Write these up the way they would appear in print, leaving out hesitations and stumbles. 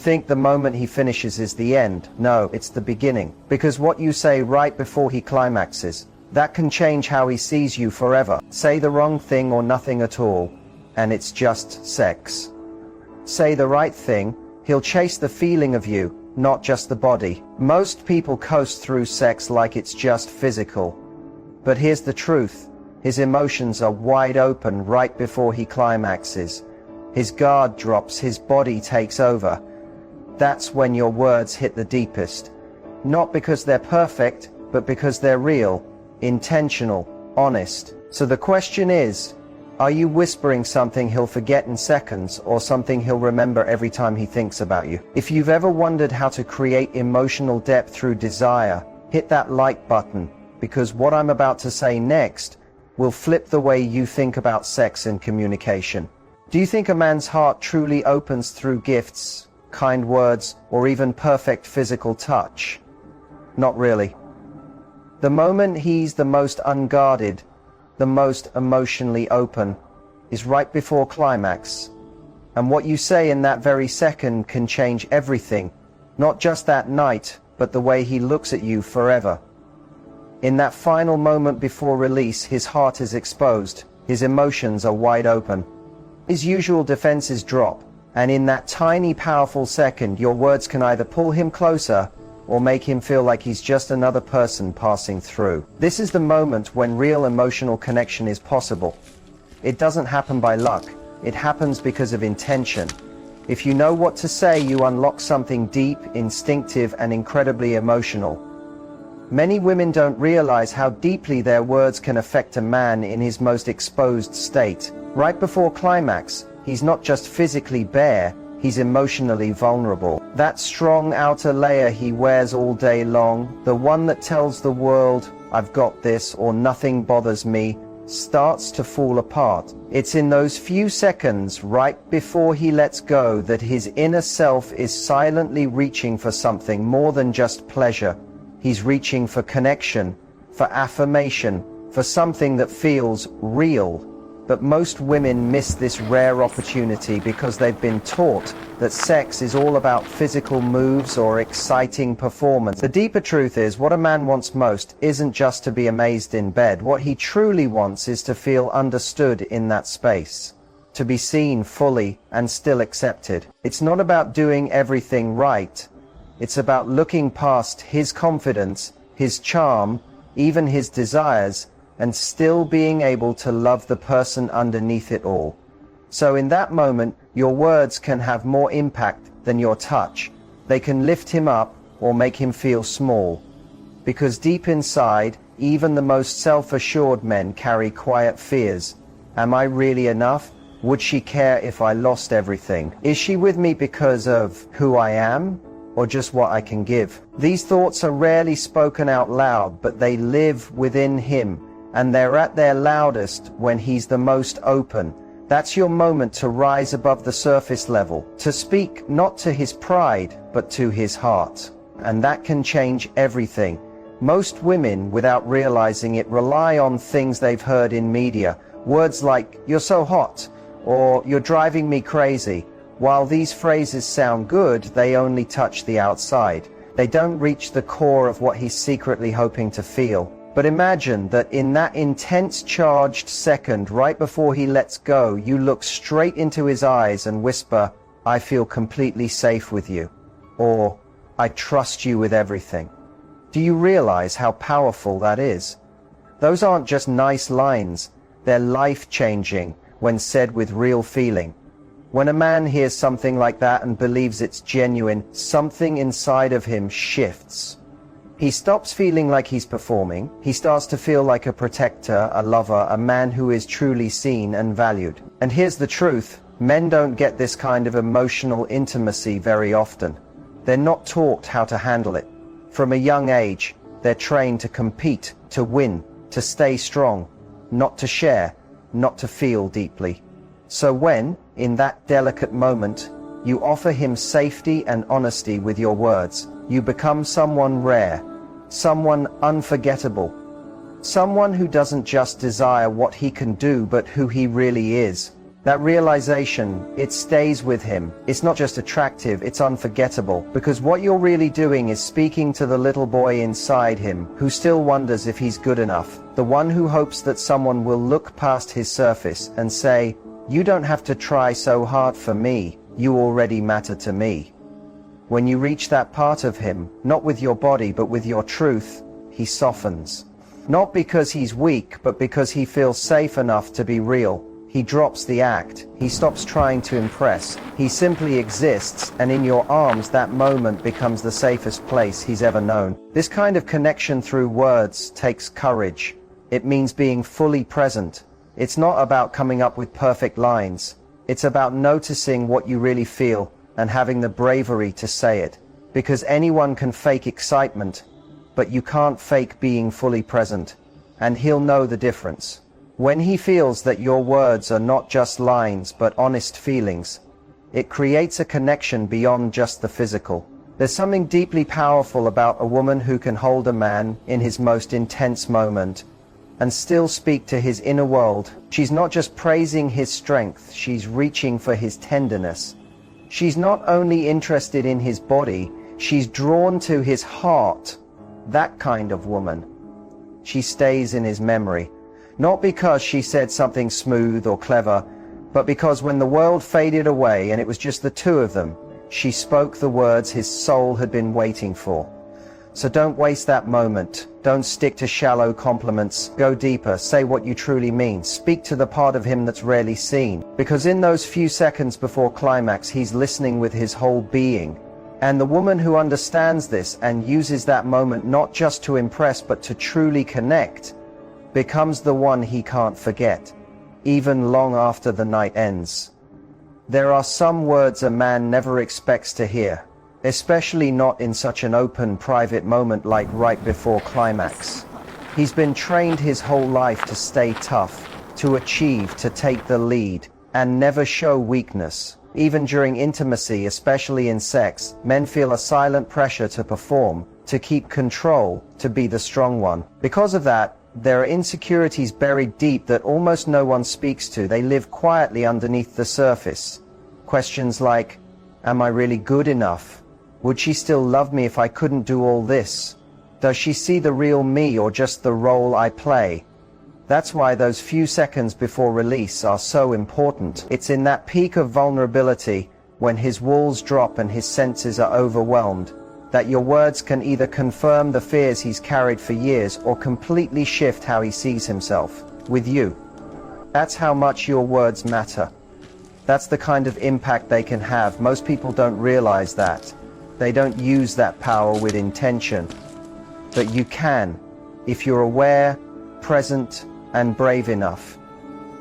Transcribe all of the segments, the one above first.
think the moment he finishes is the end. No, it's the beginning. Because what you say right before he climaxes, that can change how he sees you forever. Say the wrong thing or nothing at all, and it's just sex. Say the right thing, he'll chase the feeling of you, not just the body. Most people coast through sex like it's just physical. But here's the truth. His emotions are wide open right before he climaxes. His guard drops, his body takes over. That's when your words hit the deepest. Not because they're perfect, but because they're real, intentional, honest. So the question is, are you whispering something he'll forget in seconds, or something he'll remember every time he thinks about you? If you've ever wondered how to create emotional depth through desire, hit that like button, because what I'm about to say next will flip the way you think about sex and communication. Do you think a man's heart truly opens through gifts, kind words, or even perfect physical touch? Not really. The moment he's the most unguarded, the most emotionally open, is right before climax. And what you say in that very second can change everything, not just that night, but the way he looks at you forever. In that final moment before release, his heart is exposed, his emotions are wide open. His usual defenses drop, and in that tiny, powerful second, your words can either pull him closer or make him feel like he's just another person passing through. This is the moment when real emotional connection is possible. It doesn't happen by luck. It happens because of intention. If you know what to say, you unlock something deep, instinctive, and incredibly emotional. Many women don't realize how deeply their words can affect a man in his most exposed state. Right before climax, he's not just physically bare, he's emotionally vulnerable. That strong outer layer he wears all day long, the one that tells the world, "I've got this," or "nothing bothers me," starts to fall apart. It's in those few seconds right before he lets go that his inner self is silently reaching for something more than just pleasure. He's reaching for connection, for affirmation, for something that feels real. But most women miss this rare opportunity because they've been taught that sex is all about physical moves or exciting performance. The deeper truth is, what a man wants most isn't just to be amazed in bed. What he truly wants is to feel understood in that space, to be seen fully and still accepted. It's not about doing everything right. It's about looking past his confidence, his charm, even his desires, and still being able to love the person underneath it all. So in that moment, your words can have more impact than your touch. They can lift him up or make him feel small. Because deep inside, even the most self-assured men carry quiet fears. Am I really enough? Would she care if I lost everything? Is she with me because of who I am, or just what I can give? These thoughts are rarely spoken out loud, but they live within him, and they're at their loudest when he's the most open. That's your moment to rise above the surface level, to speak not to his pride, but to his heart. And that can change everything. Most women, without realizing it, rely on things they've heard in media. Words like, "You're so hot," or "You're driving me crazy." While these phrases sound good, they only touch the outside. They don't reach the core of what he's secretly hoping to feel. But imagine that in that intense, charged second, right before he lets go, you look straight into his eyes and whisper, "I feel completely safe with you," or "I trust you with everything." Do you realize how powerful that is? Those aren't just nice lines. They're life-changing when said with real feeling. When a man hears something like that and believes it's genuine, something inside of him shifts. He stops feeling like he's performing. He starts to feel like a protector, a lover, a man who is truly seen and valued. And here's the truth. Men don't get this kind of emotional intimacy very often. They're not taught how to handle it. From a young age, they're trained to compete, to win, to stay strong, not to share, not to feel deeply. So when, in that delicate moment, you offer him safety and honesty with your words, you become someone rare, someone unforgettable, someone who doesn't just desire what he can do, but who he really is. That realization, it stays with him. It's not just attractive, it's unforgettable, because what you're really doing is speaking to the little boy inside him, who still wonders if he's good enough, the one who hopes that someone will look past his surface and say, "You don't have to try so hard for me, you already matter to me." When you reach that part of him, not with your body but with your truth, he softens. Not because he's weak, but because he feels safe enough to be real. He drops the act, he stops trying to impress, he simply exists, and in your arms that moment becomes the safest place he's ever known. This kind of connection through words takes courage. It means being fully present. It's not about coming up with perfect lines. It's about noticing what you really feel and having the bravery to say it. Because anyone can fake excitement, but you can't fake being fully present. And he'll know the difference. When he feels that your words are not just lines but honest feelings, it creates a connection beyond just the physical. There's something deeply powerful about a woman who can hold a man in his most intense moment and still speak to his inner world. She's not just praising his strength, she's reaching for his tenderness. She's not only interested in his body, she's drawn to his heart. That kind of woman. She stays in his memory. Not because she said something smooth or clever, but because when the world faded away and it was just the two of them, she spoke the words his soul had been waiting for. So don't waste that moment. Don't stick to shallow compliments. Go deeper. Say what you truly mean. Speak to the part of him that's rarely seen. Because in those few seconds before climax, he's listening with his whole being. And the woman who understands this and uses that moment not just to impress but to truly connect, becomes the one he can't forget, even long after the night ends. There are some words a man never expects to hear, especially not in such an open, private moment like right before climax. He's been trained his whole life to stay tough, to achieve, to take the lead, and never show weakness. Even during intimacy, especially in sex, men feel a silent pressure to perform, to keep control, to be the strong one. Because of that, there are insecurities buried deep that almost no one speaks to. They live quietly underneath the surface. Questions like, am I really good enough? Would she still love me if I couldn't do all this? Does she see the real me or just the role I play? That's why those few seconds before release are so important. It's in that peak of vulnerability, when his walls drop and his senses are overwhelmed, that your words can either confirm the fears he's carried for years or completely shift how he sees himself, with you. That's how much your words matter. That's the kind of impact they can have. Most people don't realize that. They don't use that power with intention. But you can, if you're aware, present, and brave enough.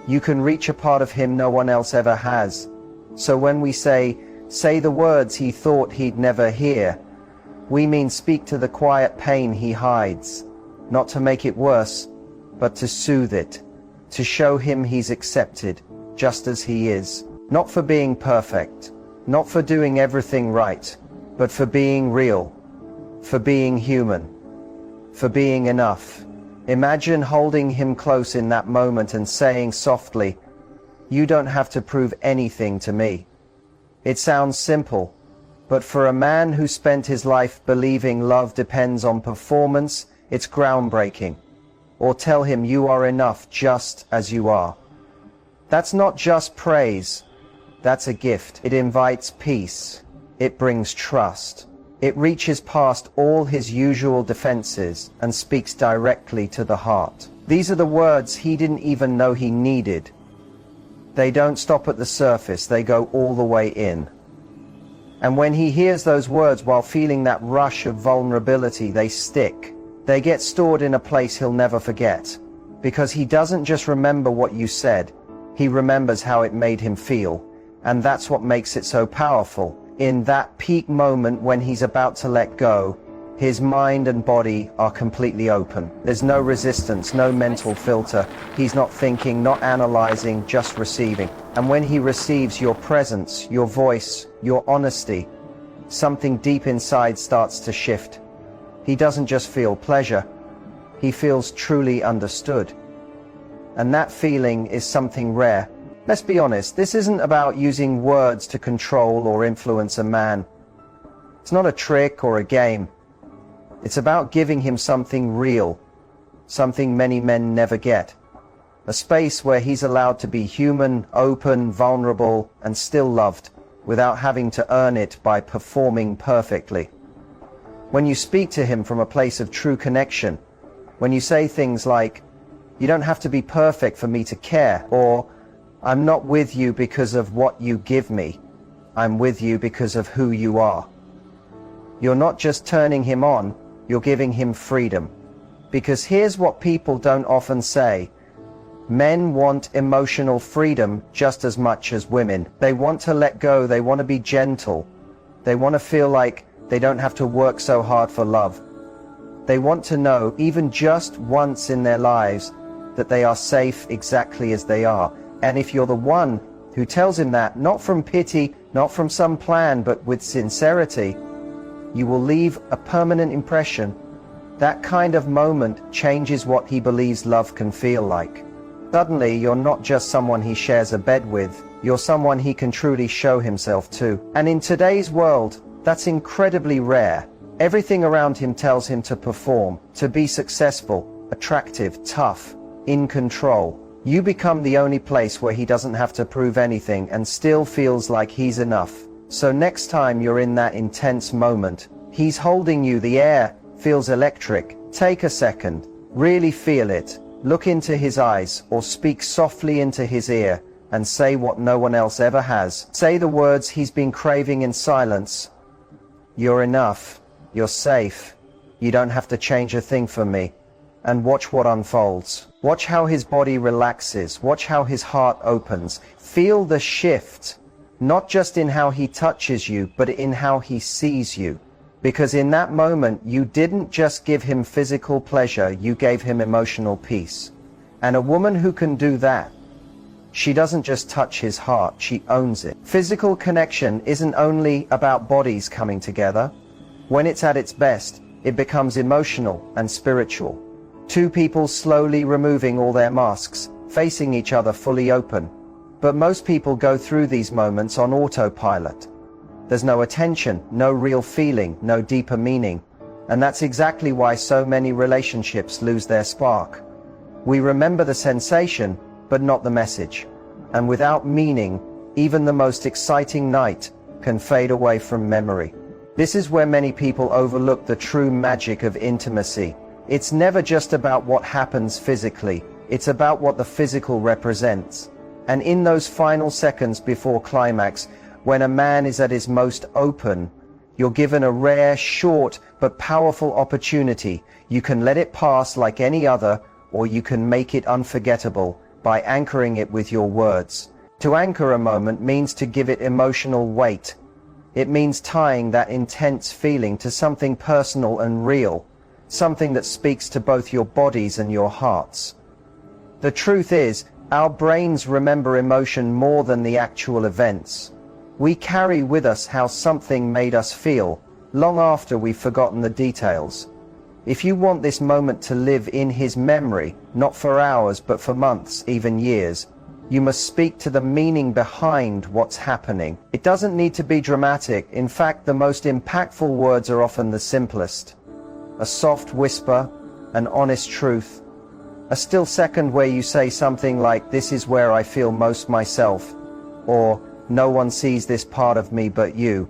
You can reach a part of him no one else ever has. So when we say the words he thought he'd never hear, we mean speak to the quiet pain he hides, not to make it worse, but to soothe it, to show him he's accepted, just as he is. Not for being perfect, not for doing everything right, but for being real, for being human, for being enough. Imagine holding him close in that moment and saying softly, "You don't have to prove anything to me." It sounds simple, but for a man who spent his life believing love depends on performance, it's groundbreaking. Or tell him you are enough just as you are. That's not just praise, that's a gift. It invites peace. It brings trust. It reaches past all his usual defenses and speaks directly to the heart. These are the words he didn't even know he needed. They don't stop at the surface, they go all the way in. And when he hears those words while feeling that rush of vulnerability, they stick. They get stored in a place he'll never forget. Because he doesn't just remember what you said, he remembers how it made him feel. And that's what makes it so powerful. In that peak moment when he's about to let go, his mind and body are completely open. There's no resistance, no mental filter. He's not thinking, not analyzing, just receiving. And when he receives your presence, your voice, your honesty, something deep inside starts to shift. He doesn't just feel pleasure, he feels truly understood. And that feeling is something rare. Let's be honest, this isn't about using words to control or influence a man. It's not a trick or a game. It's about giving him something real, something many men never get. A space where he's allowed to be human, open, vulnerable, and still loved, without having to earn it by performing perfectly. When you speak to him from a place of true connection, when you say things like, "You don't have to be perfect for me to care," or "I'm not with you because of what you give me, I'm with you because of who you are," you're not just turning him on, you're giving him freedom. Because here's what people don't often say. Men want emotional freedom just as much as women. They want to let go, they want to be gentle. They want to feel like they don't have to work so hard for love. They want to know, even just once in their lives, that they are safe exactly as they are. And if you're the one who tells him that, not from pity, not from some plan, but with sincerity, you will leave a permanent impression. That kind of moment changes what he believes love can feel like. Suddenly, you're not just someone he shares a bed with, you're someone he can truly show himself to. And in today's world, that's incredibly rare. Everything around him tells him to perform, to be successful, attractive, tough, in control. You become the only place where he doesn't have to prove anything and still feels like he's enough. So next time you're in that intense moment, he's holding you, the air feels electric. Take a second, really feel it. Look into his eyes or speak softly into his ear and say what no one else ever has. Say the words he's been craving in silence. "You're enough. You're safe. You don't have to change a thing for me." And watch what unfolds. Watch how his body relaxes. Watch how his heart opens. Feel the shift, not just in how he touches you, but in how he sees you. Because in that moment, you didn't just give him physical pleasure, you gave him emotional peace. And a woman who can do that, she doesn't just touch his heart, she owns it. Physical connection isn't only about bodies coming together. When it's at its best, it becomes emotional and spiritual. Two people slowly removing all their masks, facing each other fully open. But most people go through these moments on autopilot. There's no attention, no real feeling, no deeper meaning. And that's exactly why so many relationships lose their spark. We remember the sensation, but not the message. And without meaning, even the most exciting night can fade away from memory. This is where many people overlook the true magic of intimacy. It's never just about what happens physically, it's about what the physical represents. And in those final seconds before climax, when a man is at his most open, you're given a rare, short, but powerful opportunity. You can let it pass like any other, or you can make it unforgettable by anchoring it with your words. To anchor a moment means to give it emotional weight. It means tying that intense feeling to something personal and real, something that speaks to both your bodies and your hearts. The truth is, our brains remember emotion more than the actual events. We carry with us how something made us feel, long after we've forgotten the details. If you want this moment to live in his memory, not for hours but for months, even years, you must speak to the meaning behind what's happening. It doesn't need to be dramatic. In fact, the most impactful words are often the simplest. A soft whisper, an honest truth, a still second where you say something like, "This is where I feel most myself," or "No one sees this part of me but you."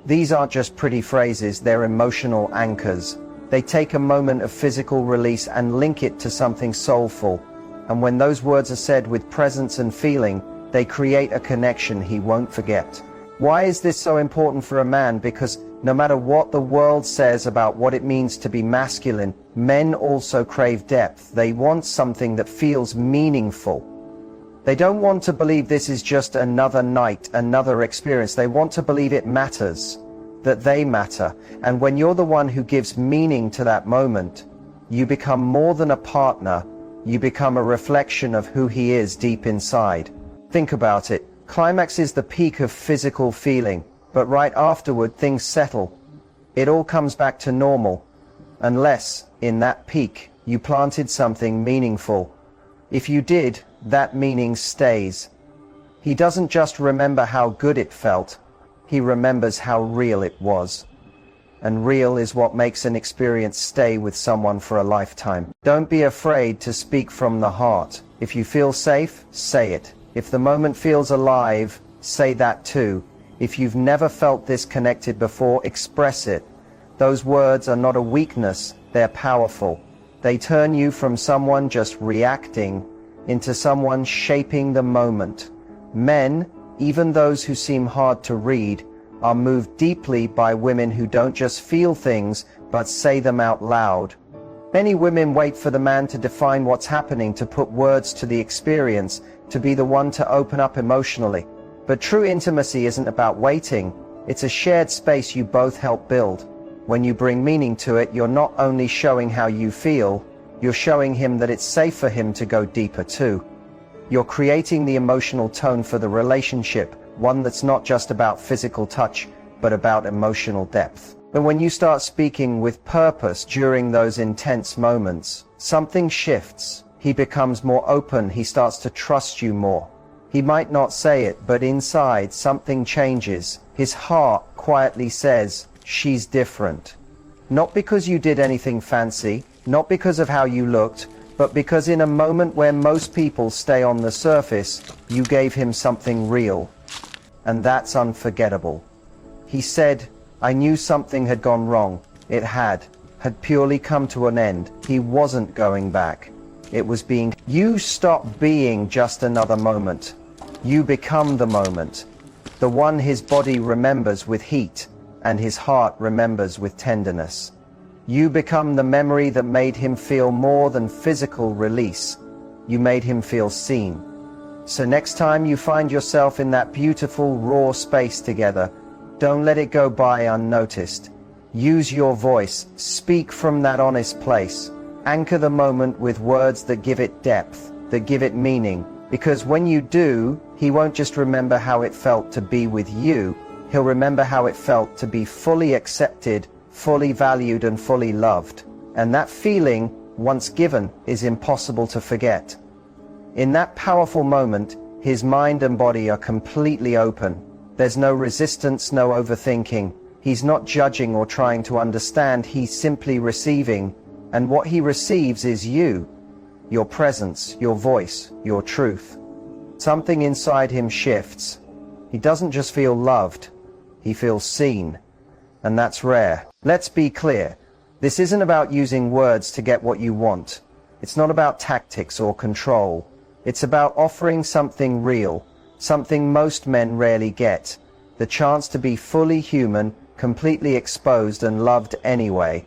These aren't just pretty phrases, they're emotional anchors. They take a moment of physical release and link it to something soulful. And when those words are said with presence and feeling, they create a connection he won't forget. Why is this so important for a man? Because no matter what the world says about what it means to be masculine, men also crave depth. They want something that feels meaningful. They don't want to believe this is just another night, another experience. They want to believe it matters, that they matter. And when you're the one who gives meaning to that moment, you become more than a partner. You become a reflection of who he is deep inside. Think about it. Climax is the peak of physical feeling, but right afterward things settle. It all comes back to normal, unless, in that peak, you planted something meaningful. If you did, that meaning stays. He doesn't just remember how good it felt, he remembers how real it was. And real is what makes an experience stay with someone for a lifetime. Don't be afraid to speak from the heart. If you feel safe, say it. If the moment feels alive, say that too. If you've never felt this connected before, express it. Those words are not a weakness, they're powerful. They turn you from someone just reacting into someone shaping the moment. Men, even those who seem hard to read, are moved deeply by women who don't just feel things, but say them out loud. Many women wait for the man to define what's happening, to put words to the experience, to be the one to open up emotionally. But true intimacy isn't about waiting, it's a shared space you both help build. When you bring meaning to it, you're not only showing how you feel, you're showing him that it's safe for him to go deeper too. You're creating the emotional tone for the relationship, one that's not just about physical touch, but about emotional depth. And when you start speaking with purpose during those intense moments, something shifts. He becomes more open, he starts to trust you more. He might not say it, but inside something changes. His heart quietly says, she's different. Not because you did anything fancy, not because of how you looked, but because in a moment where most people stay on the surface, you gave him something real. And that's unforgettable. He said, I knew something had gone wrong. It had purely come to an end. He wasn't going back. It was being. You stop being just another moment. You become the moment. The one his body remembers with heat, and his heart remembers with tenderness. You become the memory that made him feel more than physical release. You made him feel seen. So next time you find yourself in that beautiful, raw space together, don't let it go by unnoticed. Use your voice, speak from that honest place. Anchor the moment with words that give it depth, that give it meaning. Because when you do, he won't just remember how it felt to be with you, he'll remember how it felt to be fully accepted, fully valued, and fully loved. And that feeling, once given, is impossible to forget. In that powerful moment, his mind and body are completely open. There's no resistance, no overthinking. He's not judging or trying to understand, he's simply receiving. And what he receives is you, your presence, your voice, your truth. Something inside him shifts. He doesn't just feel loved, he feels seen. And that's rare. Let's be clear. This isn't about using words to get what you want. It's not about tactics or control. It's about offering something real, something most men rarely get. The chance to be fully human, completely exposed and loved anyway.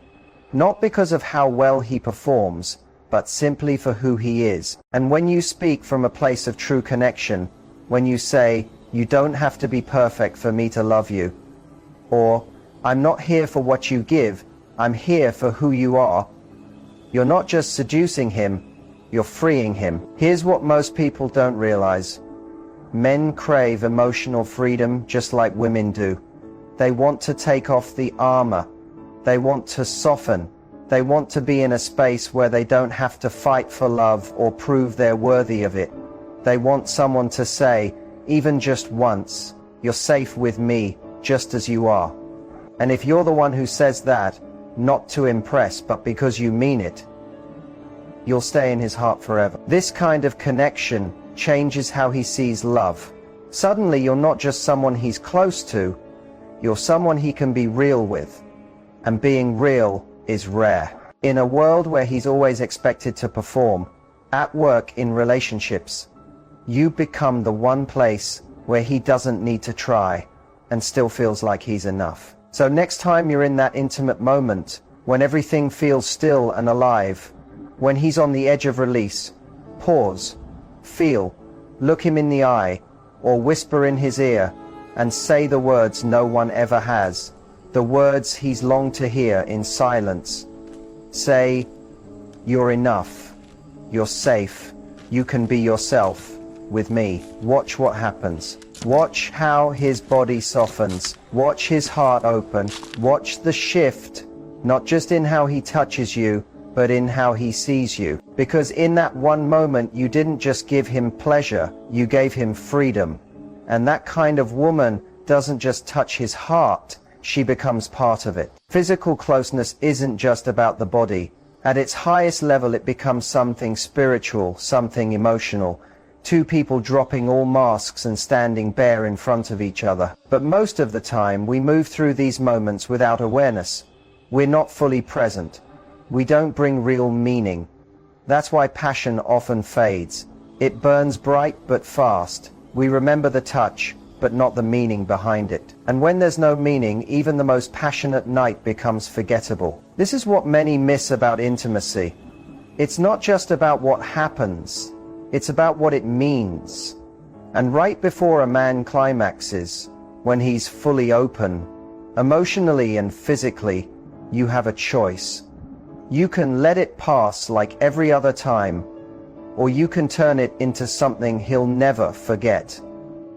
Not because of how well he performs, but simply for who he is. And when you speak from a place of true connection, when you say, you don't have to be perfect for me to love you, or I'm not here for what you give, I'm here for who you are, you're not just seducing him, you're freeing him. Here's what most people don't realize. Men crave emotional freedom just like women do. They want to take off the armor. They want to soften. They want to be in a space where they don't have to fight for love or prove they're worthy of it. They want someone to say, even just once, you're safe with me, just as you are. And if you're the one who says that, not to impress, but because you mean it, you'll stay in his heart forever. This kind of connection changes how he sees love. Suddenly you're not just someone he's close to, you're someone he can be real with. And being real is rare. In a world where he's always expected to perform, at work, in relationships, you become the one place where he doesn't need to try and still feels like he's enough. So next time you're in that intimate moment, when everything feels still and alive, when he's on the edge of release, pause, feel, look him in the eye, or whisper in his ear, and say the words no one ever has, the words he's longed to hear in silence. Say, you're enough, you're safe, you can be yourself with me. Watch what happens. Watch how his body softens. Watch his heart open. Watch the shift, not just in how he touches you, but in how he sees you. Because in that one moment, you didn't just give him pleasure, you gave him freedom. And that kind of woman doesn't just touch his heart, she becomes part of it. Physical closeness isn't just about the body. At its highest level, it becomes something spiritual, something emotional. Two people dropping all masks and standing bare in front of each other. But most of the time, we move through these moments without awareness. We're not fully present. We don't bring real meaning. That's why passion often fades. It burns bright but fast. We remember the touch, but not the meaning behind it. And when there's no meaning, even the most passionate night becomes forgettable. This is what many miss about intimacy. It's not just about what happens, it's about what it means. And right before a man climaxes, when he's fully open, emotionally and physically, you have a choice. You can let it pass like every other time, or you can turn it into something he'll never forget.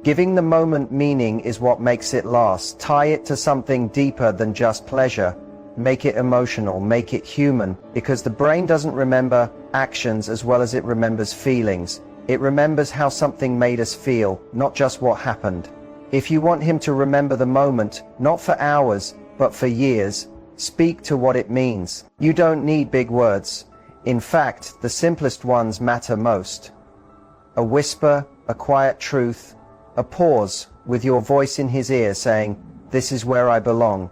Giving the moment meaning is what makes it last. Tie it to something deeper than just pleasure. Make it emotional, make it human, because the brain doesn't remember actions as well as it remembers feelings. It remembers how something made us feel, not just what happened. If you want him to remember the moment, not for hours, but for years, speak to what it means. You don't need big words. In fact, the simplest ones matter most. A whisper, a quiet truth, a pause with your voice in his ear saying, "This is where I belong,"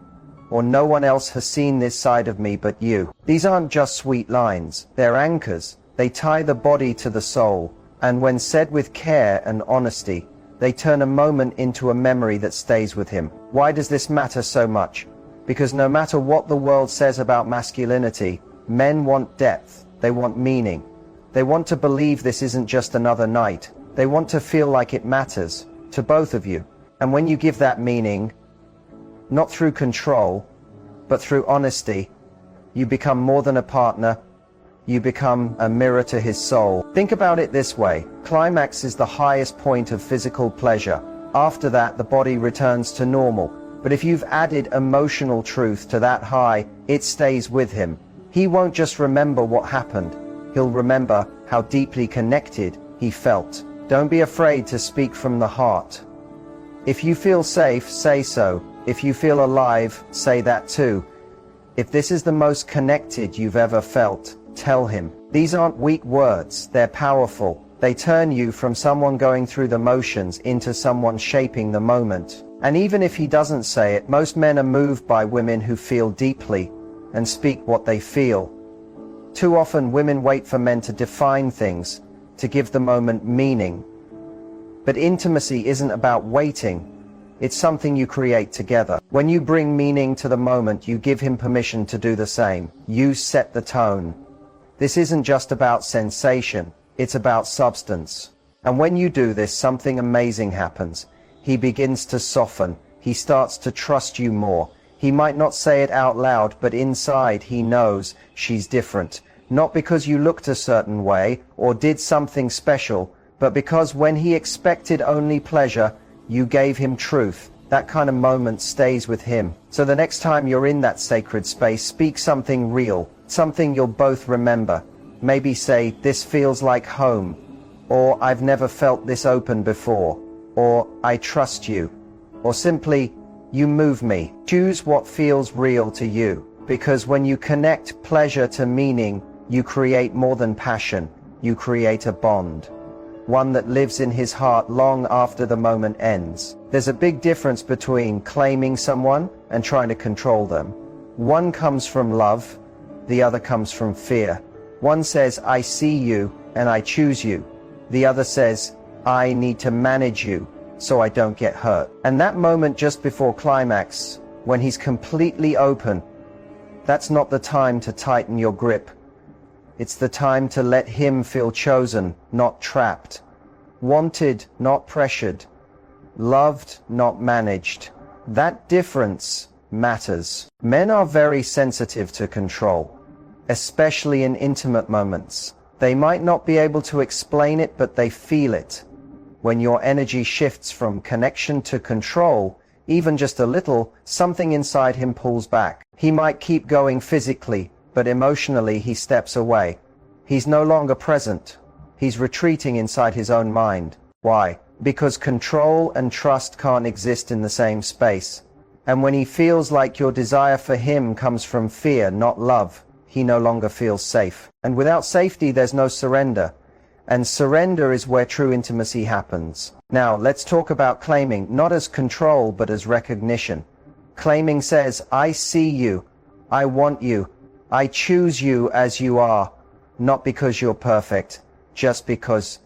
or "No one else has seen this side of me but you." These aren't just sweet lines, they're anchors. They tie the body to the soul, and when said with care and honesty, they turn a moment into a memory that stays with him. Why does this matter so much? Because no matter what the world says about masculinity, men want depth, they want meaning. They want to believe this isn't just another night. They want to feel like it matters to both of you. And when you give that meaning, not through control, but through honesty, you become more than a partner. You become a mirror to his soul. Think about it this way. Climax is the highest point of physical pleasure. After that, the body returns to normal. But if you've added emotional truth to that high, it stays with him. He won't just remember what happened. He'll remember how deeply connected he felt. Don't be afraid to speak from the heart. If you feel safe, say so. If you feel alive, say that too. If this is the most connected you've ever felt, tell him. These aren't weak words, they're powerful. They turn you from someone going through the motions into someone shaping the moment. And even if he doesn't say it, most men are moved by women who feel deeply and speak what they feel. Too often women wait for men to define things, to give the moment meaning. But intimacy isn't about waiting. It's something you create together. When you bring meaning to the moment, you give him permission to do the same. You set the tone. This isn't just about sensation, it's about substance. And when you do this, something amazing happens. He begins to soften. He starts to trust you more. He might not say it out loud, but inside he knows she's different. Not because you looked a certain way or did something special, but because when he expected only pleasure, you gave him truth. That kind of moment stays with him. So the next time you're in that sacred space, speak something real, something you'll both remember. Maybe say, "This feels like home," or "I've never felt this open before," or "I trust you," or simply, "You move me." Choose what feels real to you, because when you connect pleasure to meaning, you create more than passion. You create a bond. One that lives in his heart long after the moment ends. There's a big difference between claiming someone and trying to control them. One comes from love, the other comes from fear. One says, "I see you and I choose you." The other says, "I need to manage you so I don't get hurt." And that moment just before climax, when he's completely open, that's not the time to tighten your grip. It's the time to let him feel chosen, not trapped. Wanted, not pressured. Loved, not managed. That difference matters. Men are very sensitive to control, especially in intimate moments. They might not be able to explain it, but they feel it. When your energy shifts from connection to control, even just a little, something inside him pulls back. He might keep going physically, but emotionally he steps away. He's no longer present. He's retreating inside his own mind. Why? Because control and trust can't exist in the same space. And when he feels like your desire for him comes from fear, not love, he no longer feels safe. And without safety, there's no surrender. And surrender is where true intimacy happens. Now, let's talk about claiming, not as control, but as recognition. Claiming says, I see you, I want you, I choose you as you are, not because you're perfect, just because